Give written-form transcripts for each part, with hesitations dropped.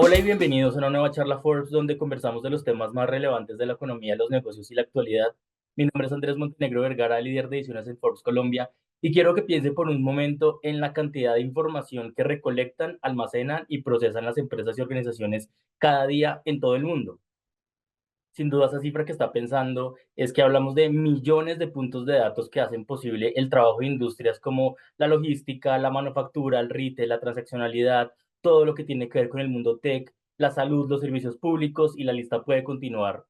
Hola y bienvenidos a una nueva charla Forbes donde conversamos de los temas más relevantes de la economía, los negocios y la actualidad. Mi nombre es Andrés Montenegro Vergara, líder de ediciones en Forbes Colombia, y quiero que piense por un momento en la cantidad de información que recolectan, almacenan y procesan las empresas y organizaciones cada día en todo el mundo. Sin duda, esa cifra que está pensando es que hablamos de millones de puntos de datos que hacen posible el trabajo de industrias como la logística, la manufactura, el retail, la transaccionalidad, todo lo que tiene que ver con el mundo tech, la salud, los servicios públicos y la lista puede continuar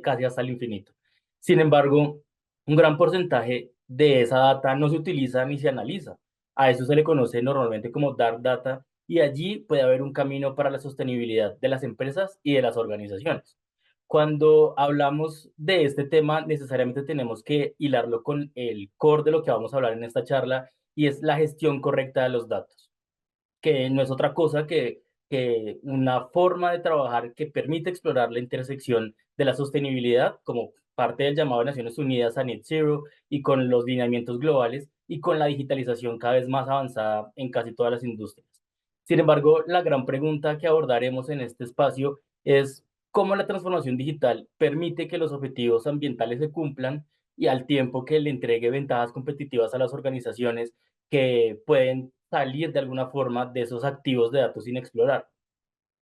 casi hasta el infinito. Sin embargo, un gran porcentaje de esa data no se utiliza ni se analiza. A eso se le conoce normalmente como dark data y allí puede haber un camino para la sostenibilidad de las empresas y de las organizaciones. Cuando hablamos de este tema, necesariamente tenemos que hilarlo con el core de lo que vamos a hablar en esta charla y es la gestión correcta de los datos, que no es otra cosa que una forma de trabajar que permite explorar la intersección de la sostenibilidad como parte del llamado de Naciones Unidas a Net Zero y con los lineamientos globales y con la digitalización cada vez más avanzada en casi todas las industrias. Sin embargo, la gran pregunta que abordaremos en este espacio es cómo la transformación digital permite que los objetivos ambientales se cumplan y al tiempo que le entregue ventajas competitivas a las organizaciones que pueden salir de alguna forma de esos activos de datos sin explorar.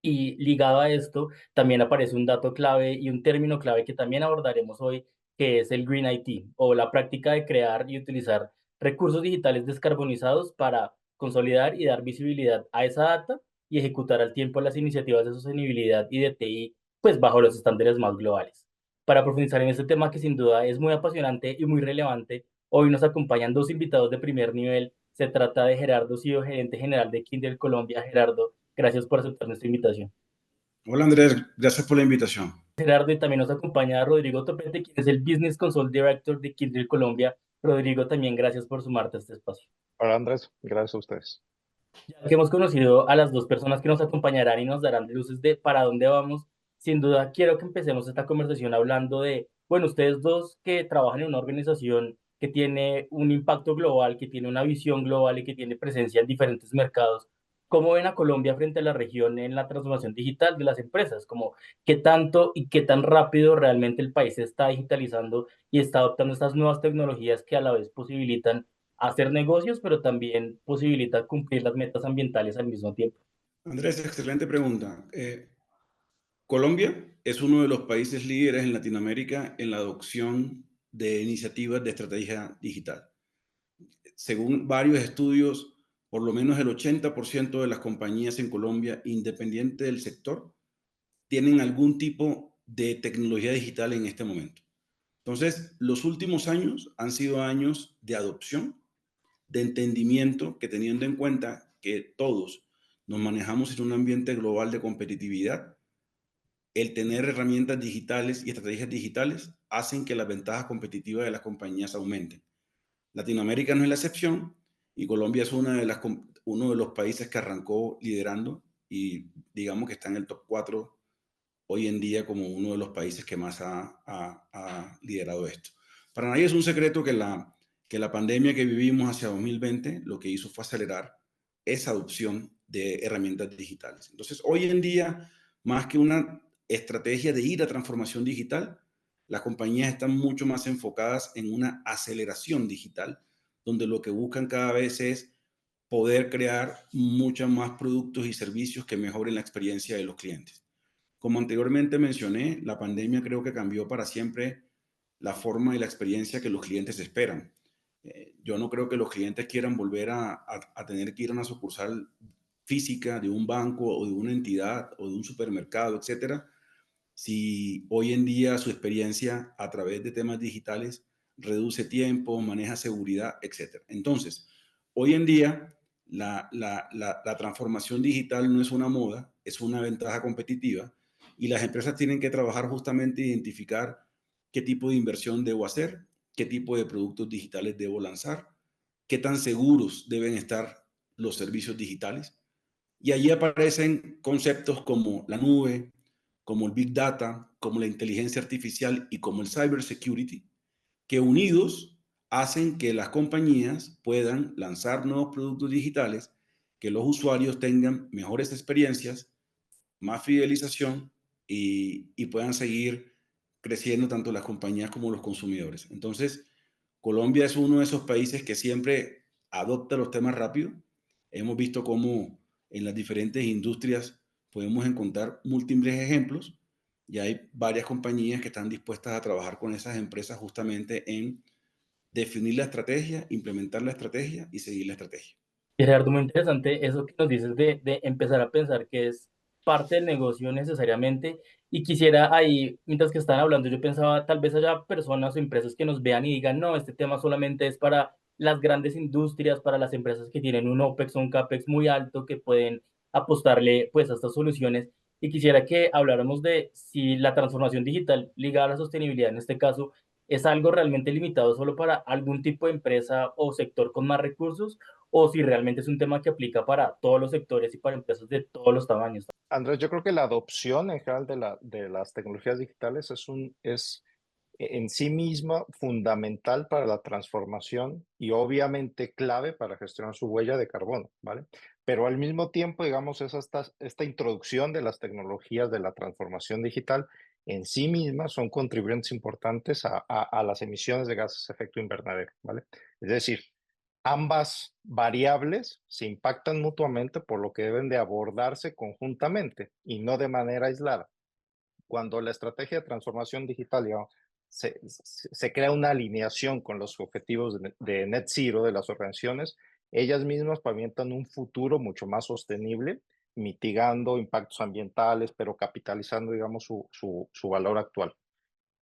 Y ligado a esto, también aparece un dato clave y un término clave que también abordaremos hoy, que es el Green IT, o la práctica de crear y utilizar recursos digitales descarbonizados para consolidar y dar visibilidad a esa data y ejecutar al tiempo las iniciativas de sostenibilidad y de TI, pues bajo los estándares más globales. Para profundizar en este tema que sin duda es muy apasionante y muy relevante, hoy nos acompañan dos invitados de primer nivel. Se trata de Gerardo Sido, gerente general de Kindle Colombia. Gerardo, gracias por aceptar nuestra invitación. Hola Andrés, gracias por la invitación. Gerardo, y también nos acompaña Rodrigo Topete, quien es el Business Consult Director de Kindle Colombia. Rodrigo, también gracias por sumarte a este espacio. Hola Andrés, gracias a ustedes. Ya que hemos conocido a las dos personas que nos acompañarán y nos darán luces de para dónde vamos, sin duda quiero que empecemos esta conversación hablando de, bueno, ustedes dos que trabajan en una organización que tiene un impacto global, que tiene una visión global y que tiene presencia en diferentes mercados. ¿Cómo ven a Colombia frente a la región en la transformación digital de las empresas? Como qué tanto y qué tan rápido realmente el país se está digitalizando y está adoptando estas nuevas tecnologías que a la vez posibilitan hacer negocios, pero también posibilita cumplir las metas ambientales al mismo tiempo. Andrés, excelente pregunta. Colombia es uno de los países líderes en Latinoamérica en la adopción de iniciativas de estrategia digital. Según varios estudios, por lo menos el 80% de las compañías en Colombia, independiente del sector, tienen algún tipo de tecnología digital en este momento. Entonces, los últimos años han sido años de adopción, de entendimiento, que teniendo en cuenta que todos nos manejamos en un ambiente global de competitividad, el tener herramientas digitales y estrategias digitales hacen que las ventajas competitivas de las compañías aumenten. Latinoamérica no es la excepción y Colombia es uno de los países que arrancó liderando y digamos que está en el top 4 hoy en día como uno de los países que más ha liderado esto. Para nadie es un secreto que la pandemia que vivimos hacia 2020 lo que hizo fue acelerar esa adopción de herramientas digitales. Entonces, hoy en día, más que una estrategia de ir a transformación digital, las compañías están mucho más enfocadas en una aceleración digital, donde lo que buscan cada vez es poder crear muchos más productos y servicios que mejoren la experiencia de los clientes. Como anteriormente mencioné, la pandemia creo que cambió para siempre la forma y la experiencia que los clientes esperan. Yo no creo que los clientes quieran volver a tener que ir a una sucursal física de un banco o de una entidad o de un supermercado, etcétera, si hoy en día su experiencia a través de temas digitales reduce tiempo, maneja seguridad, etcétera. Entonces, hoy en día la transformación digital no es una moda, es una ventaja competitiva y las empresas tienen que trabajar justamente identificar qué tipo de inversión debo hacer, qué tipo de productos digitales debo lanzar, qué tan seguros deben estar los servicios digitales. Y allí aparecen conceptos como la nube, como el Big Data, como la inteligencia artificial y como el Cyber Security, que unidos hacen que las compañías puedan lanzar nuevos productos digitales, que los usuarios tengan mejores experiencias más fidelización y puedan seguir creciendo tanto las compañías como los consumidores. Entonces, Colombia es uno de esos países que siempre adopta los temas rápido. Hemos visto cómo en las diferentes industrias podemos encontrar múltiples ejemplos y hay varias compañías que están dispuestas a trabajar con esas empresas justamente en definir la estrategia, implementar la estrategia y seguir la estrategia. Gerardo, muy interesante eso que nos dices de empezar a pensar que es parte del negocio necesariamente. Y quisiera ahí, mientras que están hablando, yo pensaba, tal vez haya personas o empresas que nos vean y digan, no, este tema solamente es para las grandes industrias, para las empresas que tienen un OPEX o un CAPEX muy alto, que pueden apostarle pues a estas soluciones. Y quisiera que habláramos de si la transformación digital ligada a la sostenibilidad en este caso es algo realmente limitado solo para algún tipo de empresa o sector con más recursos, o si realmente es un tema que aplica para todos los sectores y para empresas de todos los tamaños. Andrés, yo creo que la adopción en general de las tecnologías digitales es en sí misma fundamental para la transformación y obviamente clave para gestionar su huella de carbono, ¿vale? Pero al mismo tiempo, digamos, es esta introducción de las tecnologías de la transformación digital en sí mismas son contribuyentes importantes a las emisiones de gases de efecto invernadero, ¿vale? Es decir, ambas variables se impactan mutuamente, por lo que deben de abordarse conjuntamente y no de manera aislada. Cuando la estrategia de transformación digital, digamos, se crea una alineación con los objetivos de net zero de las organizaciones, ellas mismas pavientan un futuro mucho más sostenible, mitigando impactos ambientales, pero capitalizando, digamos, su valor actual.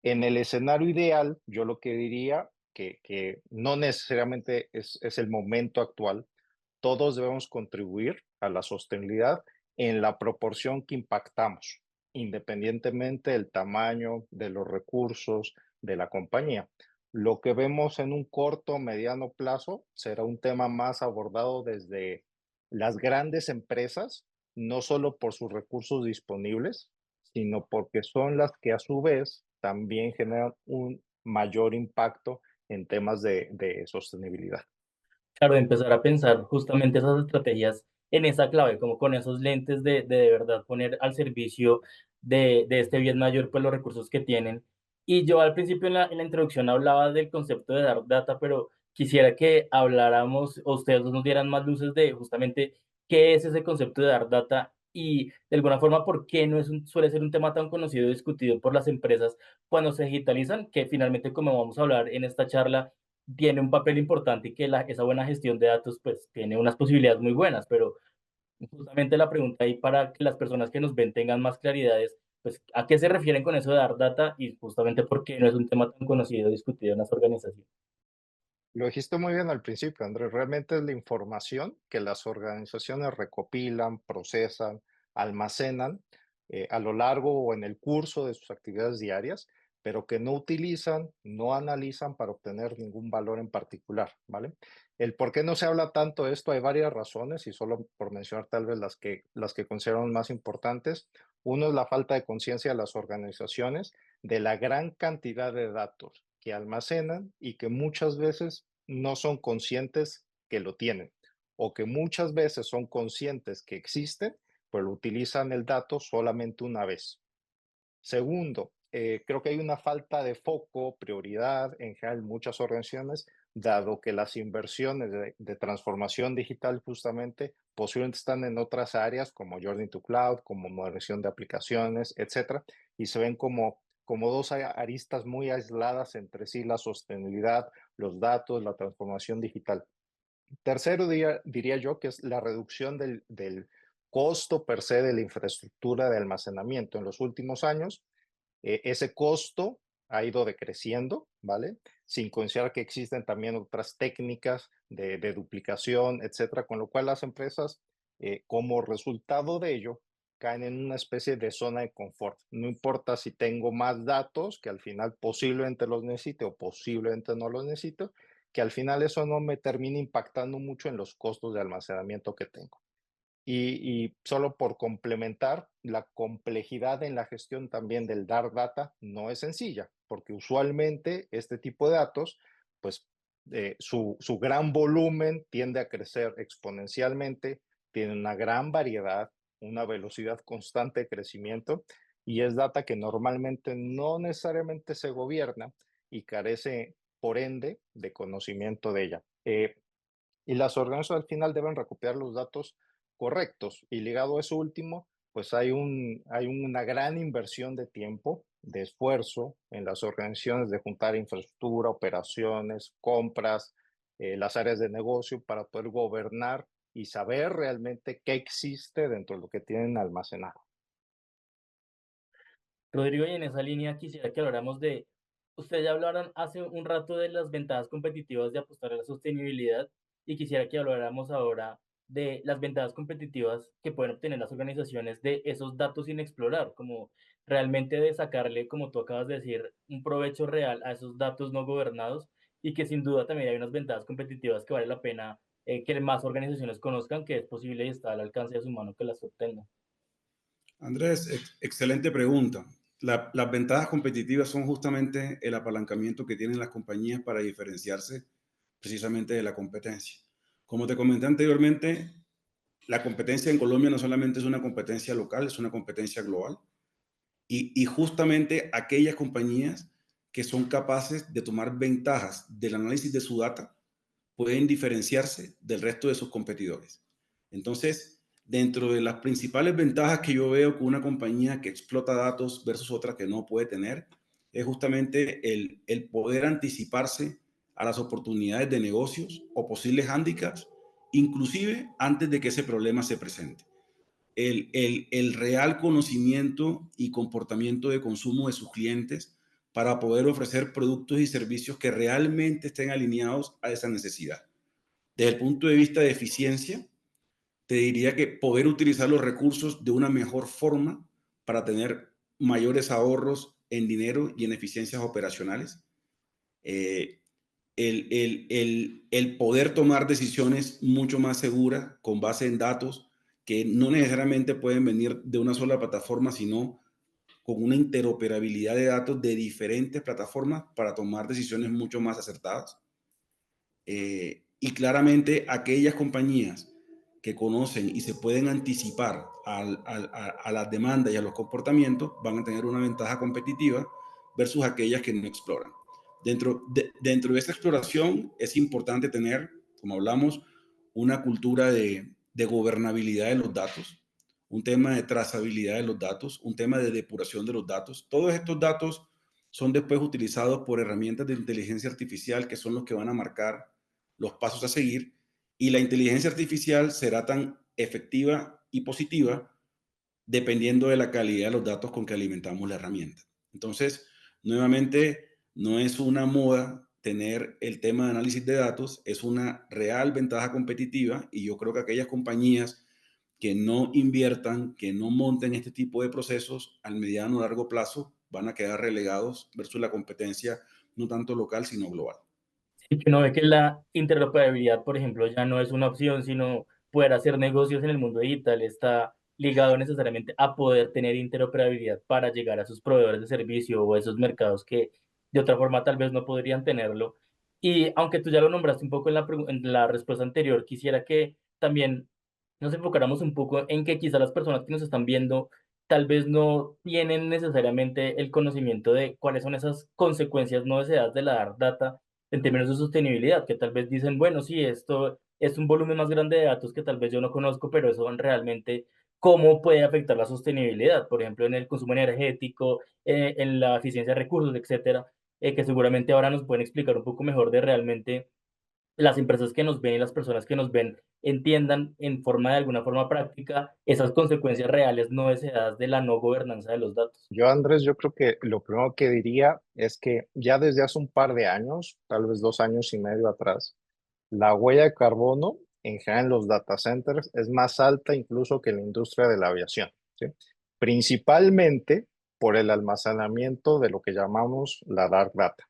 En el escenario ideal, yo lo que diría que no necesariamente es el momento actual, todos debemos contribuir a la sostenibilidad en la proporción que impactamos, independientemente del tamaño, de los recursos, de la compañía. Lo que vemos en un corto o mediano plazo será un tema más abordado desde las grandes empresas, no solo por sus recursos disponibles, sino porque son las que a su vez también generan un mayor impacto en temas de sostenibilidad. Claro, de empezar a pensar justamente esas estrategias en esa clave, como con esos lentes de verdad poner al servicio de este bien mayor, pues los recursos que tienen. Y yo al principio en la introducción hablaba del concepto de dark data, pero quisiera que habláramos, o ustedes nos dieran más luces de justamente qué es ese concepto de dark data y de alguna forma por qué no suele ser un tema tan conocido y discutido por las empresas cuando se digitalizan, que finalmente, como vamos a hablar en esta charla, tiene un papel importante y que esa buena gestión de datos pues tiene unas posibilidades muy buenas, pero justamente la pregunta ahí para que las personas que nos ven tengan más claridades, pues a qué se refieren con eso de dar data y justamente por qué no es un tema tan conocido y discutido en las organizaciones. Lo dijiste muy bien al principio, Andrés. Realmente es la información que las organizaciones recopilan, procesan, almacenan a lo largo o en el curso de sus actividades diarias, pero que no utilizan, no analizan para obtener ningún valor en particular, ¿vale? El por qué no se habla tanto de esto, hay varias razones y solo por mencionar tal vez las que consideramos más importantes. Uno es la falta de conciencia de las organizaciones de la gran cantidad de datos que almacenan y que muchas veces no son conscientes que lo tienen o que muchas veces son conscientes que existen, pero utilizan el dato solamente una vez. Segundo, creo que hay una falta de foco, prioridad en general en muchas organizaciones, dado que las inversiones de transformación digital justamente posiblemente están en otras áreas como Journey to Cloud, como modernización de aplicaciones, etcétera, y se ven como dos aristas muy aisladas entre sí, la sostenibilidad, los datos, la transformación digital. Tercero, diría yo que es la reducción del costo per se de la infraestructura de almacenamiento. En los últimos años, ese costo ha ido decreciendo, ¿vale? Sin considerar que existen también otras técnicas de duplicación, etcétera, con lo cual las empresas, como resultado de ello, caen en una especie de zona de confort. No importa si tengo más datos, que al final posiblemente los necesite o posiblemente no los necesito, que al final eso no me termine impactando mucho en los costos de almacenamiento que tengo. Y solo por complementar, la complejidad en la gestión también del dar data no es sencilla, porque usualmente este tipo de datos, pues su gran volumen tiende a crecer exponencialmente, tiene una gran variedad, una velocidad constante de crecimiento y es data que normalmente no necesariamente se gobierna y carece, por ende, de conocimiento de ella. Y las organizaciones al final deben recopilar los datos correctos. Y ligado a eso último, pues hay una gran inversión de tiempo, de esfuerzo en las organizaciones de juntar infraestructura, operaciones, compras, las áreas de negocio para poder gobernar y saber realmente qué existe dentro de lo que tienen almacenado. Rodrigo, y en esa línea quisiera que habláramos de, ustedes ya hablaron hace un rato de las ventajas competitivas de apostar a la sostenibilidad y quisiera que habláramos ahora de las ventajas competitivas que pueden obtener las organizaciones de esos datos sin explorar, como realmente de sacarle, como tú acabas de decir, un provecho real a esos datos no gobernados y que sin duda también hay unas ventajas competitivas que vale la pena que más organizaciones conozcan que es posible y está al alcance de su mano que las obtengan. Andrés, excelente pregunta. Las ventajas competitivas son justamente el apalancamiento que tienen las compañías para diferenciarse precisamente de la competencia. Como te comenté anteriormente, la competencia en Colombia no solamente es una competencia local, es una competencia global. Y justamente aquellas compañías que son capaces de tomar ventajas del análisis de su data pueden diferenciarse del resto de sus competidores. Entonces, dentro de las principales ventajas que yo veo con una compañía que explota datos versus otra que no puede tener, es justamente el poder anticiparse a las oportunidades de negocios o posibles hándicaps, inclusive antes de que ese problema se presente. El real conocimiento y comportamiento de consumo de sus clientes para poder ofrecer productos y servicios que realmente estén alineados a esa necesidad. Desde el punto de vista de eficiencia, te diría que poder utilizar los recursos de una mejor forma para tener mayores ahorros en dinero y en eficiencias operacionales. Eh, el poder tomar decisiones mucho más seguras con base en datos que no necesariamente pueden venir de una sola plataforma, sino con una interoperabilidad de datos de diferentes plataformas para tomar decisiones mucho más acertadas. Y claramente aquellas compañías que conocen y se pueden anticipar a las demandas y a los comportamientos van a tener una ventaja competitiva versus aquellas que no exploran. Dentro de esta exploración es importante tener, como hablamos, una cultura de gobernabilidad de los datos, un tema de trazabilidad de los datos, un tema de depuración de los datos. Todos estos datos son después utilizados por herramientas de inteligencia artificial que son los que van a marcar los pasos a seguir, y la inteligencia artificial será tan efectiva y positiva dependiendo de la calidad de los datos con que alimentamos la herramienta. Entonces, nuevamente, no es una moda tener el tema de análisis de datos, es una real ventaja competitiva y yo creo que aquellas compañías que no inviertan, que no monten este tipo de procesos al mediano o largo plazo van a quedar relegados versus la competencia no tanto local sino global. Y que uno ve que la interoperabilidad, por ejemplo, ya no es una opción, sino poder hacer negocios en el mundo digital está ligado necesariamente a poder tener interoperabilidad para llegar a sus proveedores de servicio o a esos mercados que de otra forma tal vez no podrían tenerlo. Y aunque tú ya lo nombraste un poco en en la respuesta anterior, quisiera que también nos enfocáramos un poco en que quizá las personas que nos están viendo tal vez no tienen necesariamente el conocimiento de cuáles son esas consecuencias no deseadas de la dar data en términos de sostenibilidad, que tal vez dicen, bueno, sí, esto es un volumen más grande de datos que tal vez yo no conozco, pero eso realmente cómo puede afectar la sostenibilidad, por ejemplo, en el consumo energético, en la eficiencia de recursos, etcétera, que seguramente ahora nos pueden explicar un poco mejor de realmente las empresas que nos ven y las personas que nos ven entiendan en forma de alguna forma práctica esas consecuencias reales no deseadas de la no gobernanza de los datos. Yo, Andrés, yo creo que lo primero que diría es que ya desde hace un par de años, tal vez 2 años y medio atrás, la huella de carbono en general en los data centers es más alta incluso que en la industria de la aviación, ¿sí? Principalmente por el almacenamiento de lo que llamamos la dark data.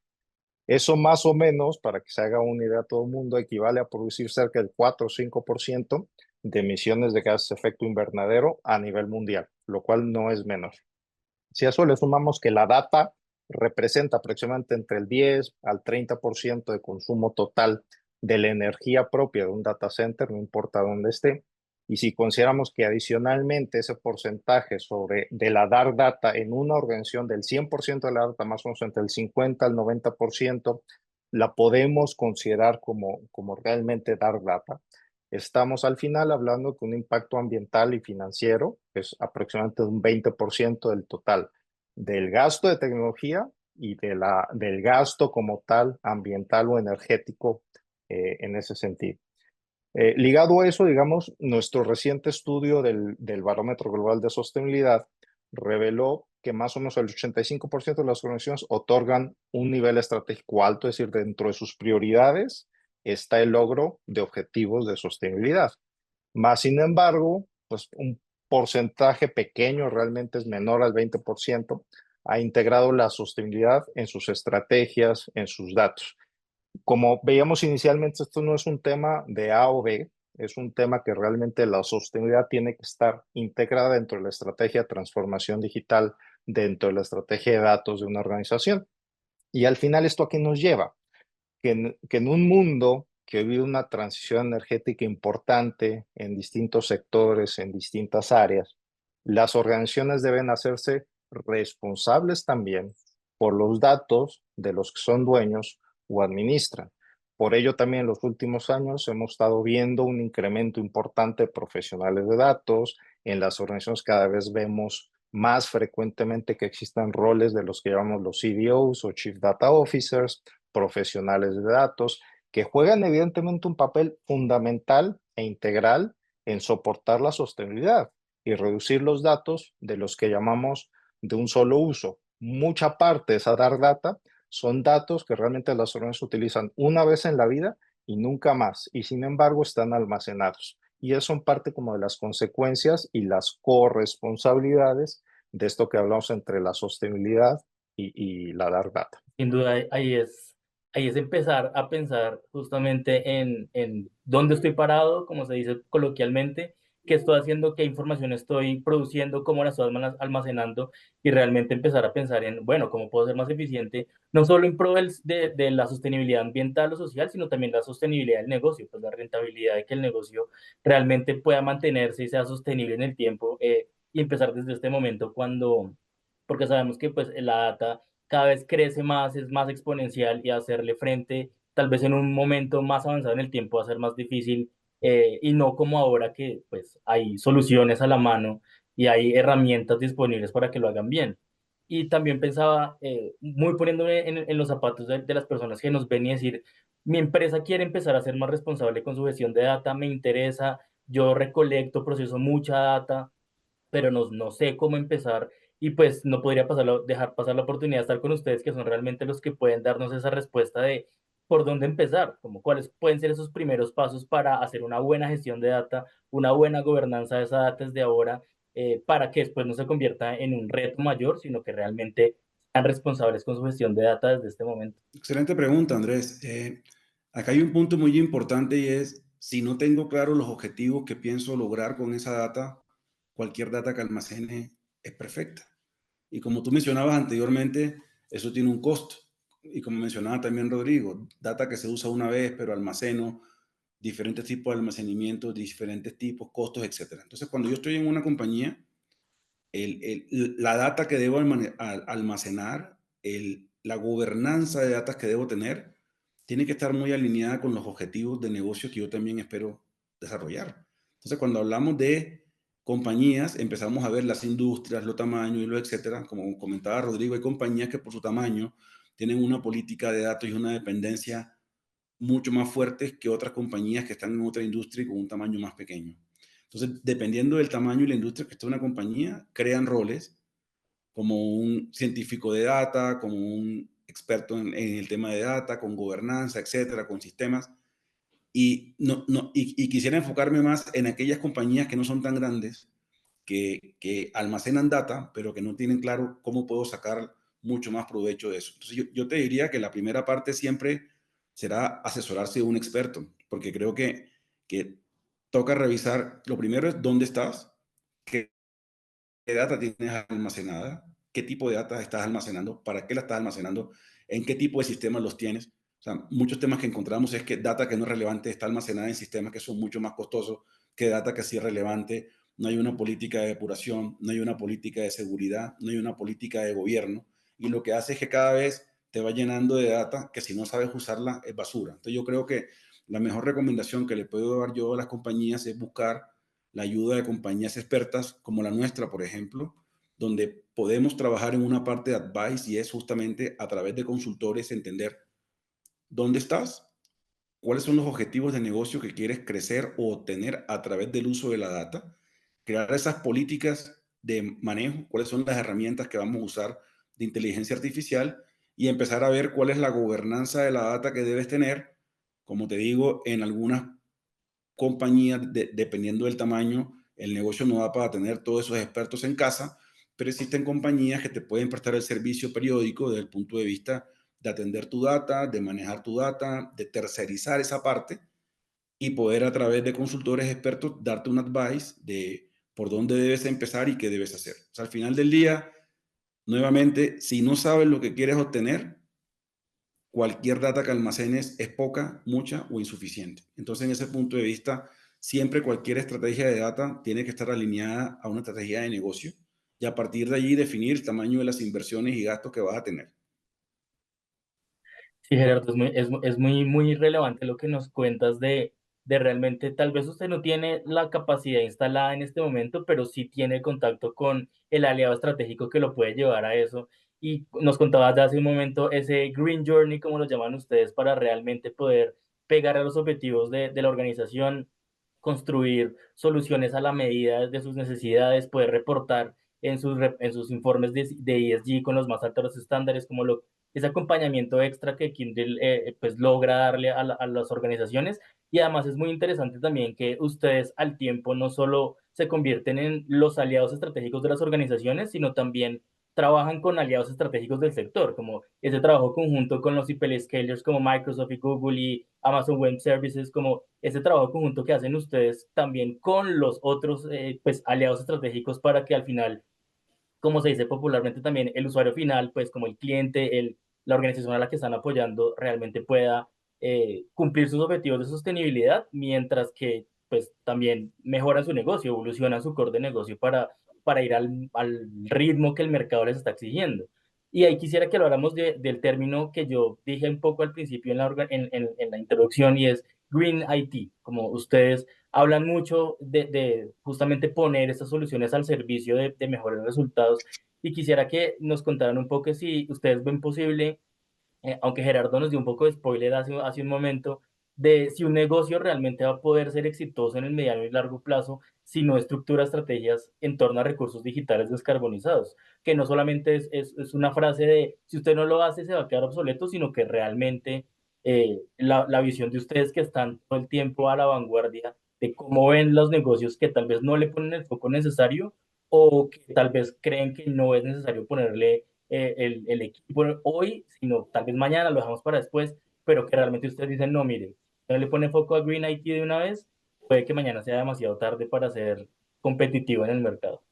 Eso más o menos, para que se haga una idea a todo el mundo, equivale a producir cerca del 4 o 5% de emisiones de gases de efecto invernadero a nivel mundial, lo cual no es menor. Si a eso le sumamos que la data representa aproximadamente entre el 10 al 30% de consumo total de la energía propia de un data center, no importa dónde esté, Y si consideramos que adicionalmente ese porcentaje de la dark data en una organización del 100% de la data, más o menos entre el 50 al 90%, la podemos considerar como realmente dark data. Estamos al final hablando que un impacto ambiental y financiero es aproximadamente un 20% del total del gasto de tecnología y del gasto como tal ambiental o energético en ese sentido. Ligado a eso, digamos, nuestro reciente estudio del Barómetro Global de Sostenibilidad reveló que más o menos el 85% de las organizaciones otorgan un nivel estratégico alto, es decir, dentro de sus prioridades está el logro de objetivos de sostenibilidad. Más sin embargo, pues un porcentaje pequeño, realmente es menor al 20%, ha integrado la sostenibilidad en sus estrategias, en sus datos. Como veíamos inicialmente, esto no es un tema de A o B, es un tema que realmente la sostenibilidad tiene que estar integrada dentro de la estrategia de transformación digital, dentro de la estrategia de datos de una organización. Y al final, ¿esto a qué nos lleva? Que en un mundo que vive una transición energética importante en distintos sectores, en distintas áreas, las organizaciones deben hacerse responsables también por los datos de los que son dueños o administran. Por ello también en los últimos años hemos estado viendo un incremento importante de profesionales de datos. En las organizaciones cada vez vemos más frecuentemente que existan roles de los que llamamos los CDOs o Chief Data Officers, profesionales de datos, que juegan evidentemente un papel fundamental e integral en soportar la sostenibilidad y reducir los datos de los que llamamos de un solo uso. Mucha parte de esa dark data son datos que realmente las organizaciones utilizan una vez en la vida y nunca más, y sin embargo están almacenados. Y eso son parte como de las consecuencias y las corresponsabilidades de esto que hablamos entre la sostenibilidad y la dark data. Sin duda, ahí es empezar a pensar justamente en dónde estoy parado, como se dice coloquialmente, qué estoy haciendo, qué información estoy produciendo, cómo la estoy almacenando, y realmente empezar a pensar en, bueno, cómo puedo ser más eficiente, no solo en pro de la sostenibilidad ambiental o social, sino también la sostenibilidad del negocio, pues la rentabilidad de que el negocio realmente pueda mantenerse y sea sostenible en el tiempo, y empezar desde este momento porque sabemos que pues la data cada vez crece más, es más exponencial, y hacerle frente, tal vez en un momento más avanzado en el tiempo, va a ser más difícil, y no como ahora que pues hay soluciones a la mano y hay herramientas disponibles para que lo hagan bien. Y también pensaba, muy poniéndome en los zapatos de las personas que nos ven y decir, mi empresa quiere empezar a ser más responsable con su gestión de data, me interesa, yo recolecto, proceso mucha data, pero no sé cómo empezar, y pues no podría dejar pasar la oportunidad de estar con ustedes, que son realmente los que pueden darnos esa respuesta de por dónde empezar, como cuáles pueden ser esos primeros pasos para hacer una buena gestión de data, una buena gobernanza de esa data desde ahora, para que después no se convierta en un reto mayor, sino que realmente sean responsables con su gestión de data desde este momento. Excelente pregunta, Andrés. Acá hay un punto muy importante y es, si no tengo claro los objetivos que pienso lograr con esa data, cualquier data que almacene es perfecta. Y como tú mencionabas anteriormente, eso tiene un costo. Y como mencionaba también Rodrigo, data que se usa una vez, pero almaceno, diferentes tipos de almacenamiento, diferentes tipos, costos, etc. Entonces, cuando yo estoy en una compañía, la data que debo almacenar, la gobernanza de datos que debo tener, tiene que estar muy alineada con los objetivos de negocio que yo también espero desarrollar. Entonces, cuando hablamos de compañías, empezamos a ver las industrias, los tamaños y lo etcétera. Como comentaba Rodrigo, hay compañías que por su tamaño tienen una política de datos y una dependencia mucho más fuertes que otras compañías que están en otra industria y con un tamaño más pequeño. Entonces, dependiendo del tamaño y la industria que esté una compañía, crean roles como un científico de data, como un experto en el tema de data, con gobernanza, etcétera, con sistemas. Y quisiera enfocarme más en aquellas compañías que no son tan grandes, que almacenan data, pero que no tienen claro cómo puedo sacar mucho más provecho de eso. Entonces, yo te diría que la primera parte siempre será asesorarse de un experto, porque creo que toca revisar, lo primero es dónde estás, qué data tienes almacenada, qué tipo de data estás almacenando, para qué la estás almacenando, en qué tipo de sistemas los tienes. O sea, muchos temas que encontramos es que data que no es relevante está almacenada en sistemas que son mucho más costosos, qué data que sí es relevante, no hay una política de depuración, no hay una política de seguridad, no hay una política de gobierno, y lo que hace es que cada vez te va llenando de data que si no sabes usarla es basura. Entonces yo creo que la mejor recomendación que le puedo dar yo a las compañías es buscar la ayuda de compañías expertas como la nuestra, por ejemplo, donde podemos trabajar en una parte de advice y es justamente a través de consultores entender dónde estás, cuáles son los objetivos de negocio que quieres crecer o obtener a través del uso de la data, crear esas políticas de manejo, cuáles son las herramientas que vamos a usar de inteligencia artificial y empezar a ver cuál es la gobernanza de la data que debes tener. Como te digo, en algunas compañías, dependiendo del tamaño, el negocio no da para tener todos esos expertos en casa, pero existen compañías que te pueden prestar el servicio periódico desde el punto de vista de atender tu data, de manejar tu data, de tercerizar esa parte y poder a través de consultores expertos darte un advice de por dónde debes empezar y qué debes hacer. O sea, al final del día, nuevamente, si no sabes lo que quieres obtener, cualquier data que almacenes es poca, mucha o insuficiente. Entonces, en ese punto de vista, siempre cualquier estrategia de data tiene que estar alineada a una estrategia de negocio y a partir de allí definir el tamaño de las inversiones y gastos que vas a tener. Sí, Gerardo, muy relevante lo que nos cuentas de realmente, tal vez usted no tiene la capacidad instalada en este momento, pero sí tiene contacto con el aliado estratégico que lo puede llevar a eso. Y nos contabas de hace un momento ese Green Journey, como lo llaman ustedes, para realmente poder pegar a los objetivos de la organización, construir soluciones a la medida de sus necesidades, poder reportar en sus informes de ESG con los más altos estándares, como ese acompañamiento extra que Kindle pues logra darle a las organizaciones. Y además es muy interesante también que ustedes al tiempo no solo se convierten en los aliados estratégicos de las organizaciones, sino también trabajan con aliados estratégicos del sector, como ese trabajo conjunto con los hyperscalers como Microsoft y Google y Amazon Web Services, como ese trabajo conjunto que hacen ustedes también con los otros pues, aliados estratégicos para que al final, como se dice popularmente también, el usuario final, pues como el cliente, la organización a la que están apoyando realmente pueda cumplir sus objetivos de sostenibilidad, mientras que pues también mejoran su negocio, evolucionan su core de negocio para ir al ritmo que el mercado les está exigiendo. Y ahí quisiera que habláramos del término que yo dije un poco al principio en la introducción y es Green IT, como ustedes hablan mucho de justamente poner estas soluciones al servicio de mejores resultados. Y quisiera que nos contaran un poco si ustedes ven posible, aunque Gerardo nos dio un poco de spoiler hace un momento, de si un negocio realmente va a poder ser exitoso en el mediano y largo plazo si no estructura estrategias en torno a recursos digitales descarbonizados, que no solamente es una frase de si usted no lo hace se va a quedar obsoleto, sino que realmente la visión de ustedes que están todo el tiempo a la vanguardia de cómo ven los negocios que tal vez no le ponen el foco necesario o que tal vez creen que no es necesario ponerle el equipo hoy, sino tal vez mañana lo dejamos para después, pero que realmente ustedes dicen, no, mire, no le pone foco a Green IT de una vez, puede que mañana sea demasiado tarde para ser competitivo en el mercado.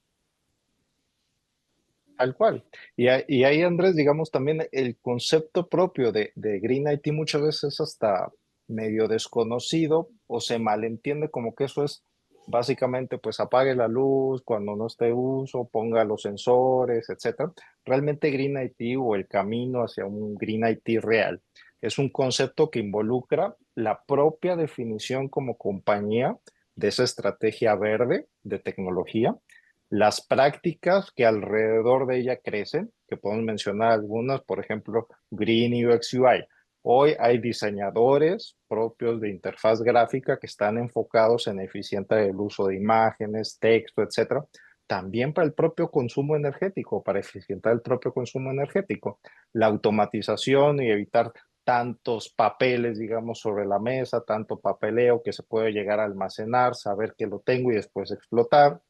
Tal cual. Y ahí, Andrés, digamos también el concepto propio de Green IT muchas veces es hasta medio desconocido o se malentiende como que eso es básicamente pues apague la luz cuando no esté uso, ponga los sensores, etcétera. Realmente Green IT o el camino hacia un Green IT real es un concepto que involucra la propia definición como compañía de esa estrategia verde de tecnología, las prácticas que alrededor de ella crecen, que podemos mencionar algunas, por ejemplo, Green UX UI. Hoy hay diseñadores propios de interfaz gráfica que están enfocados en eficientar el uso de imágenes, texto, etcétera. También para el propio consumo energético, para eficientar el propio consumo energético. La automatización y evitar tantos papeles, digamos, sobre la mesa, tanto papeleo que se puede llegar a almacenar, saber que lo tengo y después explotar,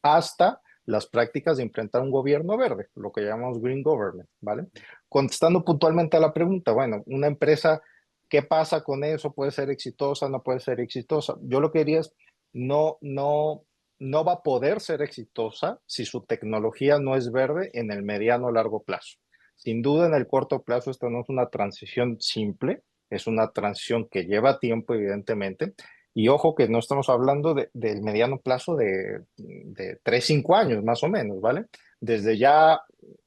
hasta las prácticas de implementar un gobierno verde, lo que llamamos green government, ¿vale? Contestando puntualmente a la pregunta, bueno, una empresa, ¿qué pasa con eso? ¿Puede ser exitosa? ¿No puede ser exitosa? Yo lo que diría es, no va a poder ser exitosa si su tecnología no es verde en el mediano o largo plazo. Sin duda, en el corto plazo, esto no es una transición simple, es una transición que lleva tiempo, evidentemente, Y ojo que no estamos hablando del mediano plazo de 3, 5 años más o menos, ¿vale? Desde ya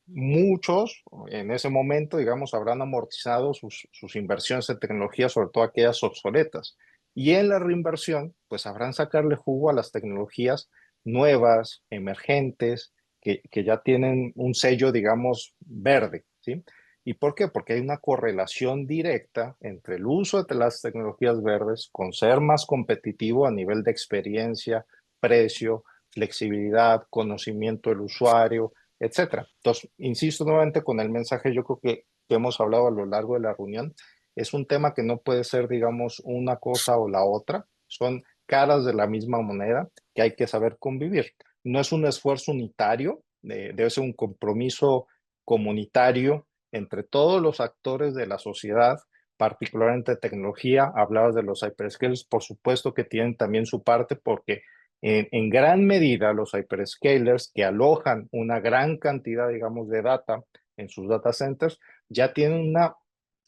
muchos en ese momento, digamos, habrán amortizado sus inversiones en tecnología, sobre todo aquellas obsoletas. Y en la reinversión, pues sabrán sacarle jugo a las tecnologías nuevas, emergentes, que ya tienen un sello, digamos, verde, ¿sí? ¿Y por qué? Porque hay una correlación directa entre el uso de las tecnologías verdes con ser más competitivo a nivel de experiencia, precio, flexibilidad, conocimiento del usuario, etcétera. Entonces, insisto nuevamente con el mensaje, yo creo que hemos hablado a lo largo de la reunión, es un tema que no puede ser, digamos, una cosa o la otra, son caras de la misma moneda que hay que saber convivir. No es un esfuerzo unitario, debe ser un compromiso comunitario entre todos los actores de la sociedad, particularmente de tecnología. Hablabas de los hyperscalers, por supuesto que tienen también su parte porque en gran medida los hyperscalers que alojan una gran cantidad, digamos, de data en sus data centers, ya tienen una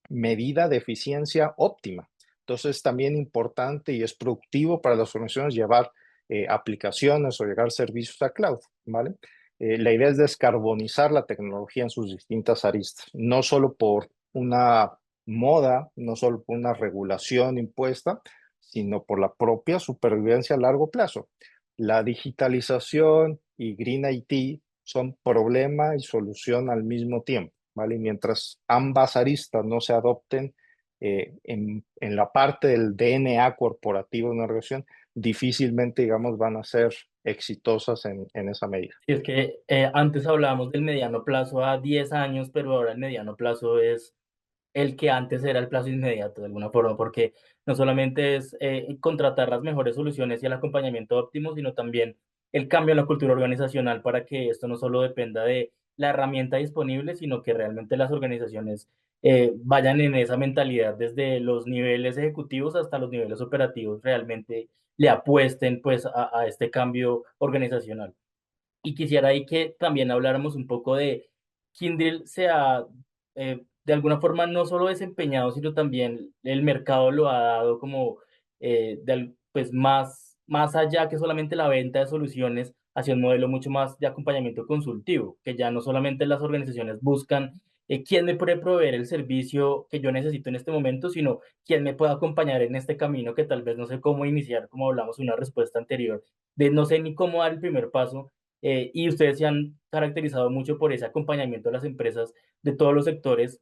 medida de eficiencia óptima. Entonces, es también importante y es productivo para las organizaciones llevar aplicaciones o llegar servicios a cloud, ¿vale? La idea es descarbonizar la tecnología en sus distintas aristas, no solo por una moda, no solo por una regulación impuesta, sino por la propia supervivencia a largo plazo. La digitalización y Green IT son problema y solución al mismo tiempo, ¿vale? Y mientras ambas aristas no se adopten en la parte del DNA corporativo de una organización, difícilmente, digamos, van a ser exitosas en esa medida. Y es que antes hablábamos del mediano plazo a 10 años, pero ahora el mediano plazo es el que antes era el plazo inmediato de alguna forma, porque no solamente es contratar las mejores soluciones y el acompañamiento óptimo, sino también el cambio en la cultura organizacional para que esto no solo dependa de la herramienta disponible, sino que realmente las organizaciones vayan en esa mentalidad desde los niveles ejecutivos hasta los niveles operativos, realmente le apuesten pues a este cambio organizacional. Y quisiera ahí que también habláramos un poco de Kindle se ha, de alguna forma, no solo desempeñado, sino también el mercado lo ha dado como, pues, más allá que solamente la venta de soluciones, hacia un modelo mucho más de acompañamiento consultivo, que ya no solamente las organizaciones buscan, quién me puede proveer el servicio que yo necesito en este momento, sino quién me puede acompañar en este camino que tal vez no sé cómo iniciar, como hablamos en una respuesta anterior, de no sé ni cómo dar el primer paso, y ustedes se han caracterizado mucho por ese acompañamiento a las empresas de todos los sectores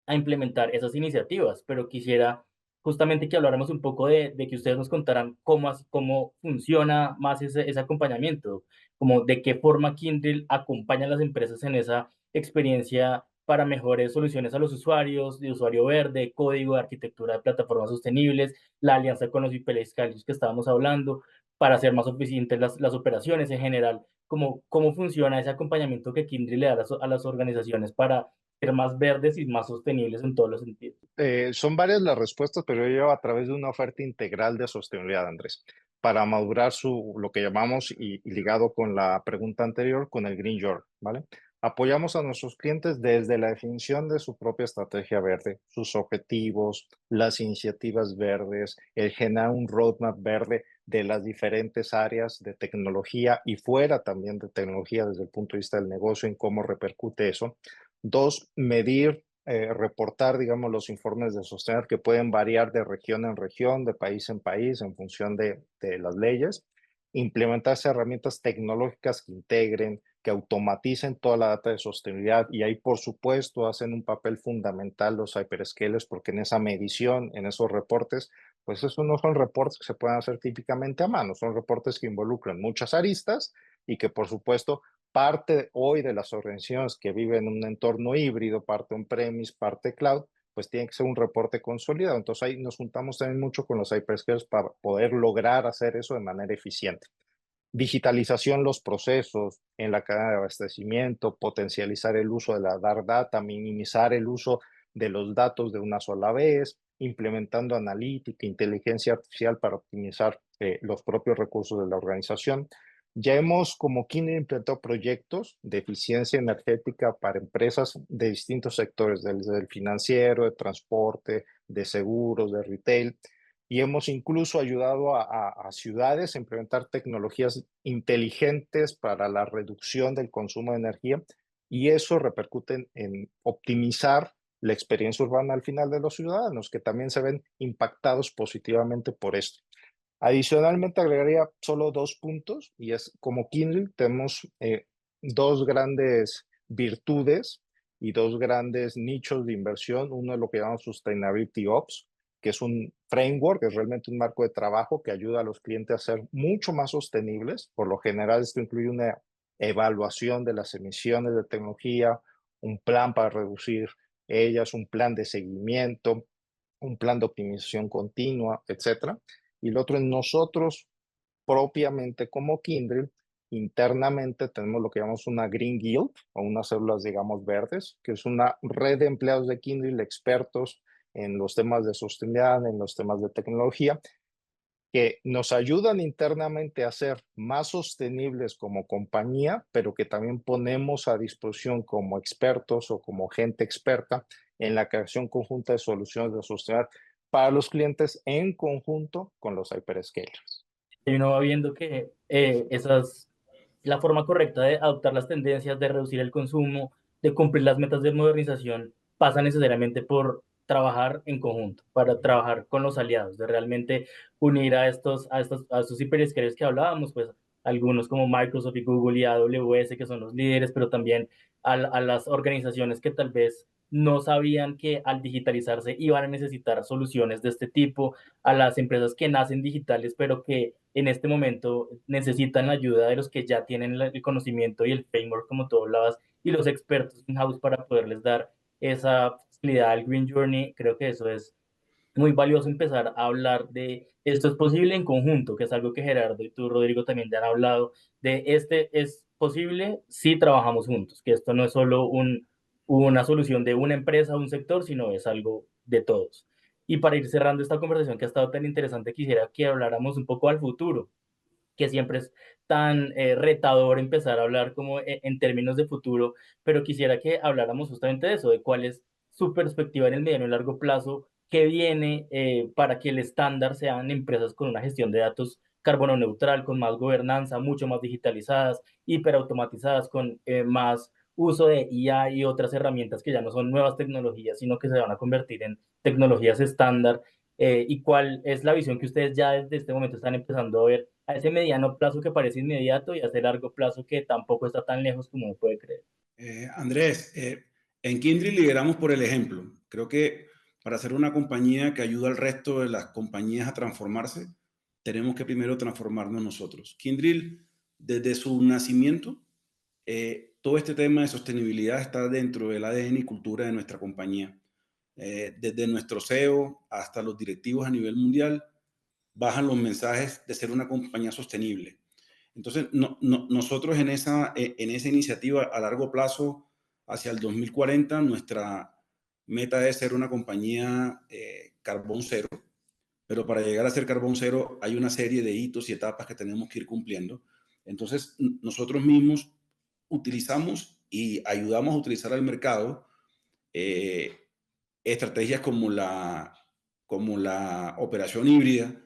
a implementar esas iniciativas, pero quisiera justamente que habláramos un poco de que ustedes nos contaran cómo funciona más ese acompañamiento, como de qué forma Kyndryl acompaña a las empresas en esa experiencia para mejores soluciones a los usuarios, de usuario verde, código, arquitectura de plataformas sostenibles, la alianza con los IPLSCalios que estábamos hablando, para hacer más eficientes las operaciones en general, cómo funciona ese acompañamiento que Kyndryl le da a las organizaciones para ser más verdes y más sostenibles en todos los sentidos. Son varias las respuestas, pero yo llevo a través de una oferta integral de sostenibilidad, Andrés, para madurar lo que llamamos, y ligado con la pregunta anterior, con el Green Journey, ¿vale? Apoyamos a nuestros clientes desde la definición de su propia estrategia verde, sus objetivos, las iniciativas verdes, el generar un roadmap verde de las diferentes áreas de tecnología y fuera también de tecnología desde el punto de vista del negocio en cómo repercute eso. Dos, medir, reportar, digamos, los informes de sostenibilidad que pueden variar de región en región, de país en país, en función de las leyes. Implementarse herramientas tecnológicas que integren, que automaticen toda la data de sostenibilidad y ahí, por supuesto, hacen un papel fundamental los hyperscalers porque en esa medición, en esos reportes, pues esos no son reportes que se puedan hacer típicamente a mano, son reportes que involucran muchas aristas y que, por supuesto, parte hoy de las organizaciones que viven en un entorno híbrido, parte on-premise, parte cloud, pues tiene que ser un reporte consolidado. Entonces ahí nos juntamos también mucho con los hyperscalers para poder lograr hacer eso de manera eficiente. Digitalización los procesos en la cadena de abastecimiento, potencializar el uso de la dark data, minimizar el uso de los datos de una sola vez, implementando analítica, inteligencia artificial para optimizar los propios recursos de la organización. Ya hemos como Kyndryl implementado proyectos de eficiencia energética para empresas de distintos sectores, desde el financiero, de transporte, de seguros, de retail, y hemos incluso ayudado a ciudades a implementar tecnologías inteligentes para la reducción del consumo de energía y eso repercute en optimizar la experiencia urbana al final de los ciudadanos, que también se ven impactados positivamente por esto. Adicionalmente, agregaría solo 2 puntos, y es como Kindle tenemos, 2 grandes virtudes y 2 grandes nichos de inversión. Uno es lo que llamamos Sustainability Ops, que es un framework, es realmente un marco de trabajo que ayuda a los clientes a ser mucho más sostenibles. Por lo general, esto incluye una evaluación de las emisiones de tecnología, un plan para reducir ellas, un plan de seguimiento, un plan de optimización continua, etcétera. Y lo otro es nosotros propiamente como Kindle, internamente tenemos lo que llamamos una Green Guild o unas células, digamos, verdes, que es una red de empleados de Kindle expertos en los temas de sostenibilidad, en los temas de tecnología, que nos ayudan internamente a ser más sostenibles como compañía, pero que también ponemos a disposición como expertos o como gente experta en la creación conjunta de soluciones de sostenibilidad para los clientes en conjunto con los hyperscalers. Y uno va viendo que la forma correcta de adoptar las tendencias, de reducir el consumo, de cumplir las metas de modernización, pasa necesariamente por trabajar en conjunto, para trabajar con los aliados, de realmente unir a estos hiperescalers que hablábamos, pues algunos como Microsoft y Google y AWS, que son los líderes, pero también a las organizaciones que tal vez no sabían que al digitalizarse iban a necesitar soluciones de este tipo, a las empresas que nacen digitales, pero que en este momento necesitan la ayuda de los que ya tienen el conocimiento y el framework, como tú hablabas, y los expertos in-house para poderles dar esa facilidad al Green Journey. Creo que eso es muy valioso, empezar a hablar de esto es posible en conjunto, que es algo que Gerardo y tú, Rodrigo, también ya han hablado, de este es posible si trabajamos juntos, que esto no es solo una solución de una empresa o un sector, sino es algo de todos. Y para ir cerrando esta conversación que ha estado tan interesante, quisiera que habláramos un poco al futuro, que siempre es tan retador empezar a hablar como en términos de futuro, pero quisiera que habláramos justamente de eso, de cuál es su perspectiva en el mediano y largo plazo, qué viene para que el estándar sean empresas con una gestión de datos carbono neutral, con más gobernanza, mucho más digitalizadas, hiperautomatizadas, con más uso de IA y otras herramientas que ya no son nuevas tecnologías, sino que se van a convertir en tecnologías estándar, y cuál es la visión que ustedes ya desde este momento están empezando a ver a ese mediano plazo que parece inmediato y a ese largo plazo que tampoco está tan lejos como uno puede creer. Andrés, en Kindred lideramos por el ejemplo. Creo que para ser una compañía que ayuda al resto de las compañías a transformarse, tenemos que primero transformarnos nosotros. Kindred, desde su nacimiento, todo este tema de sostenibilidad está dentro del ADN y cultura de nuestra compañía. Desde nuestro CEO hasta los directivos a nivel mundial, bajan los mensajes de ser una compañía sostenible. Entonces, nosotros en esa iniciativa a largo plazo, hacia el 2040, nuestra meta es ser una compañía carbón cero, pero para llegar a ser carbón cero hay una serie de hitos y etapas que tenemos que ir cumpliendo. Entonces, nosotros mismos utilizamos y ayudamos a utilizar al mercado estrategias como la operación híbrida,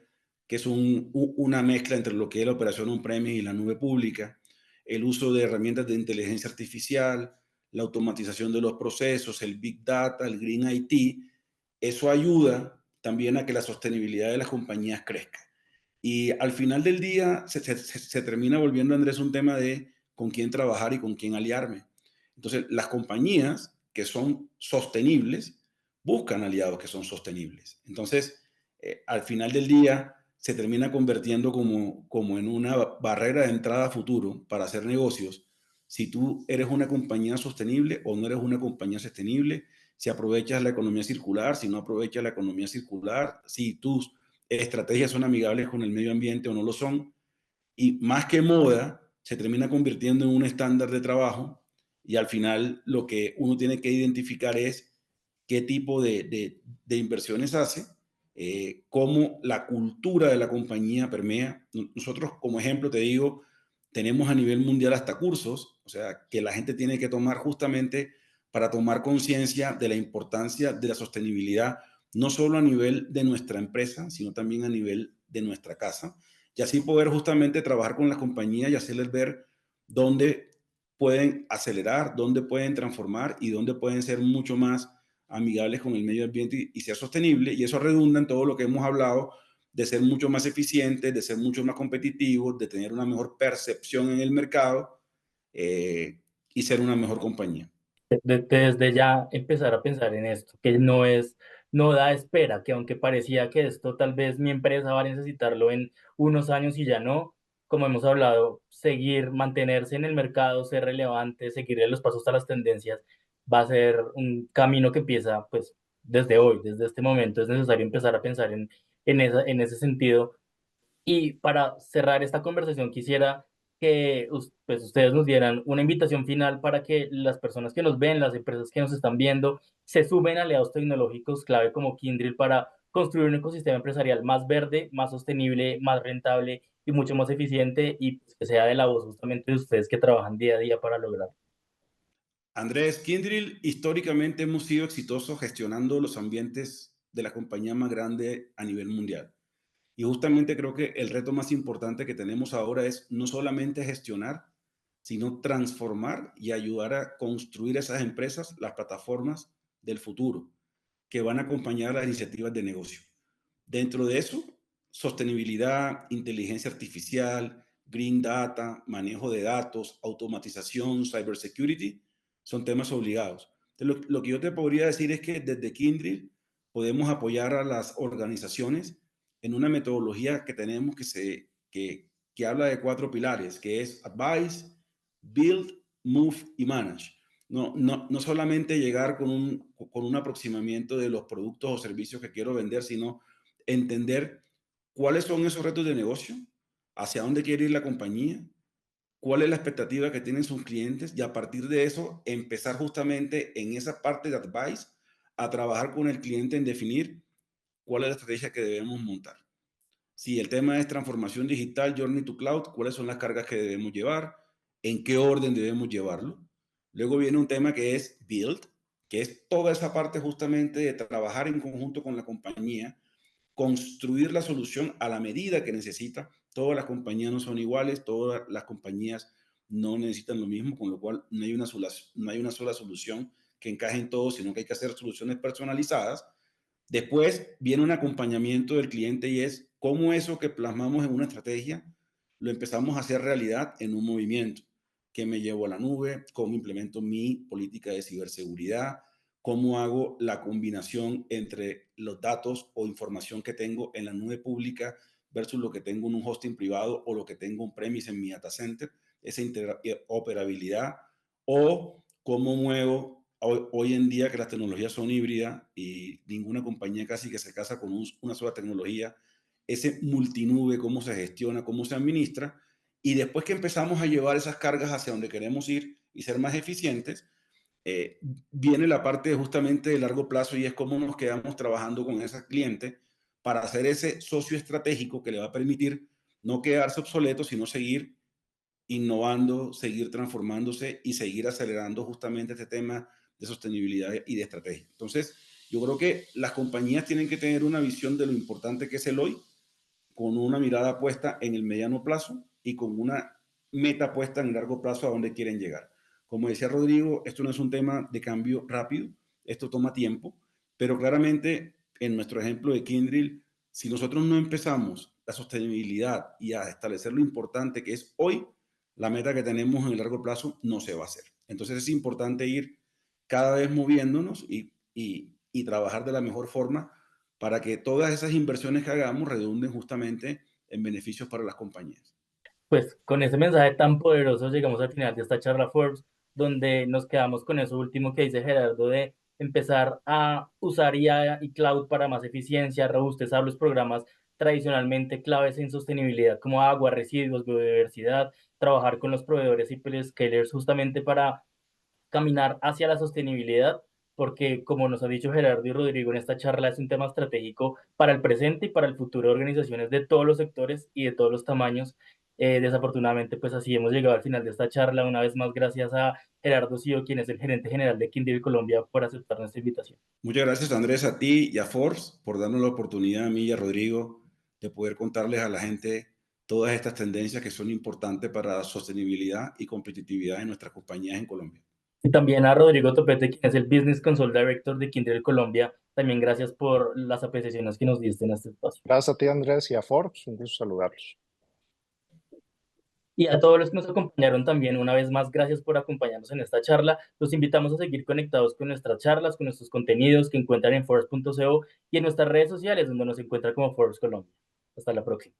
que es una mezcla entre lo que es la operación on-premise y la nube pública, el uso de herramientas de inteligencia artificial, la automatización de los procesos, el Big Data, el Green IT. Eso ayuda también a que la sostenibilidad de las compañías crezca. Y al final del día se termina volviendo, Andrés, un tema de con quién trabajar y con quién aliarme. Entonces, las compañías que son sostenibles buscan aliados que son sostenibles. Entonces, al final del día, se termina convirtiendo como en una barrera de entrada a futuro para hacer negocios. Si tú eres una compañía sostenible o no eres una compañía sostenible, si aprovechas la economía circular, si no aprovechas la economía circular, si tus estrategias son amigables con el medio ambiente o no lo son. Y más que moda, se termina convirtiendo en un estándar de trabajo y al final lo que uno tiene que identificar es qué tipo de inversiones hace, cómo la cultura de la compañía permea. Nosotros, como ejemplo, te digo, tenemos a nivel mundial hasta cursos, o sea, que la gente tiene que tomar justamente para tomar conciencia de la importancia de la sostenibilidad no solo a nivel de nuestra empresa, sino también a nivel de nuestra casa, y así poder justamente trabajar con las compañías y hacerles ver dónde pueden acelerar, dónde pueden transformar y dónde pueden ser mucho más amigables con el medio ambiente y ser sostenible. Y eso redunda en todo lo que hemos hablado de ser mucho más eficientes, de ser mucho más competitivos, de tener una mejor percepción en el mercado eh, y ser una mejor compañía. Desde ya empezar a pensar en esto, que no da espera, que aunque parecía que esto tal vez mi empresa va a necesitarlo en unos años y ya no, como hemos hablado, seguir, mantenerse en el mercado, ser relevante, seguirle los pasos a las tendencias, va a ser un camino que empieza pues desde hoy, desde este momento es necesario empezar a pensar en ese sentido. Y para cerrar esta conversación, quisiera que pues, ustedes nos dieran una invitación final para que las personas que nos ven, las empresas que nos están viendo, se sumen a aliados tecnológicos clave como Kyndryl para construir un ecosistema empresarial más verde, más sostenible, más rentable y mucho más eficiente y pues, que sea de la voz justamente de ustedes que trabajan día a día para lograrlo. Andrés, Kyndryl, históricamente hemos sido exitosos gestionando los ambientes de la compañía más grande a nivel mundial. Y justamente creo que el reto más importante que tenemos ahora es no solamente gestionar, sino transformar y ayudar a construir esas empresas, las plataformas del futuro, que van a acompañar las iniciativas de negocio. Dentro de eso, sostenibilidad, inteligencia artificial, green data, manejo de datos, automatización, cybersecurity, son temas obligados. Entonces, lo que yo te podría decir es que desde Kyndryl podemos apoyar a las organizaciones en una metodología que tenemos que habla de 4 pilares, que es Advise, Build, Move y Manage. No solamente llegar con un aproximamiento de los productos o servicios que quiero vender, sino entender cuáles son esos retos de negocio, hacia dónde quiere ir la compañía, cuál es la expectativa que tienen sus clientes y a partir de eso empezar justamente en esa parte de advice a trabajar con el cliente en definir cuál es la estrategia que debemos montar. Si el tema es transformación digital, journey to cloud, cuáles son las cargas que debemos llevar, en qué orden debemos llevarlo. Luego viene un tema que es build, que es toda esa parte justamente de trabajar en conjunto con la compañía, construir la solución a la medida que necesita. Todas las compañías no son iguales, todas las compañías no necesitan lo mismo, con lo cual no hay una sola solución que encaje en todo, sino que hay que hacer soluciones personalizadas. Después viene un acompañamiento del cliente y es cómo eso que plasmamos en una estrategia lo empezamos a hacer realidad en un movimiento. ¿Qué me llevo a la nube? ¿Cómo implemento mi política de ciberseguridad? ¿Cómo hago la combinación entre los datos o información que tengo en la nube pública versus lo que tengo en un hosting privado o lo que tengo on-premise en mi data center? Esa interoperabilidad. O cómo muevo hoy en día que las tecnologías son híbridas y ninguna compañía casi que se casa con una sola tecnología, ese multinube, cómo se gestiona, cómo se administra, y después que empezamos a llevar esas cargas hacia donde queremos ir y ser más eficientes, viene la parte justamente de largo plazo y es cómo nos quedamos trabajando con ese cliente para hacer ese socio estratégico que le va a permitir no quedarse obsoleto, sino seguir innovando, seguir transformándose y seguir acelerando justamente este tema de sostenibilidad y de estrategia. Entonces, yo creo que las compañías tienen que tener una visión de lo importante que es el hoy, con una mirada puesta en el mediano plazo y con una meta puesta en el largo plazo a donde quieren llegar. Como decía Rodrigo, esto no es un tema de cambio rápido, esto toma tiempo, pero claramente en nuestro ejemplo de Kyndryl, si nosotros no empezamos la sostenibilidad y a establecer lo importante que es hoy, la meta que tenemos en el largo plazo no se va a hacer. Entonces es importante ir cada vez moviéndonos y trabajar de la mejor forma para que todas esas inversiones que hagamos redunden justamente en beneficios para las compañías. Pues con ese mensaje tan poderoso llegamos al final de esta charla Forbes, donde nos quedamos con eso último que dice Gerardo de empezar a usar IA y cloud para más eficiencia, robustecer los programas tradicionalmente claves en sostenibilidad como agua, residuos, biodiversidad, trabajar con los proveedores y scalers justamente para caminar hacia la sostenibilidad, porque como nos ha dicho Gerardo y Rodrigo en esta charla, es un tema estratégico para el presente y para el futuro de organizaciones de todos los sectores y de todos los tamaños. Desafortunadamente, pues así hemos llegado al final de esta charla. Una vez más, gracias a Gerardo Sio, quien es el gerente general de Kindle Colombia, por aceptar nuestra invitación. Muchas gracias, Andrés, a ti y a Forbes por darnos la oportunidad, a mí y a Rodrigo, de poder contarles a la gente todas estas tendencias que son importantes para la sostenibilidad y competitividad de nuestras compañías en Colombia. Y también a Rodrigo Topete, quien es el Business Console Director de Kindle Colombia. También gracias por las apreciaciones que nos diste en este espacio. Gracias a ti, Andrés, y a Forbes. Un gusto saludarlos. Y a todos los que nos acompañaron también, una vez más, gracias por acompañarnos en esta charla. Los invitamos a seguir conectados con nuestras charlas, con nuestros contenidos que encuentran en Forbes.co y en nuestras redes sociales, donde nos encuentran como Forbes Colombia. Hasta la próxima.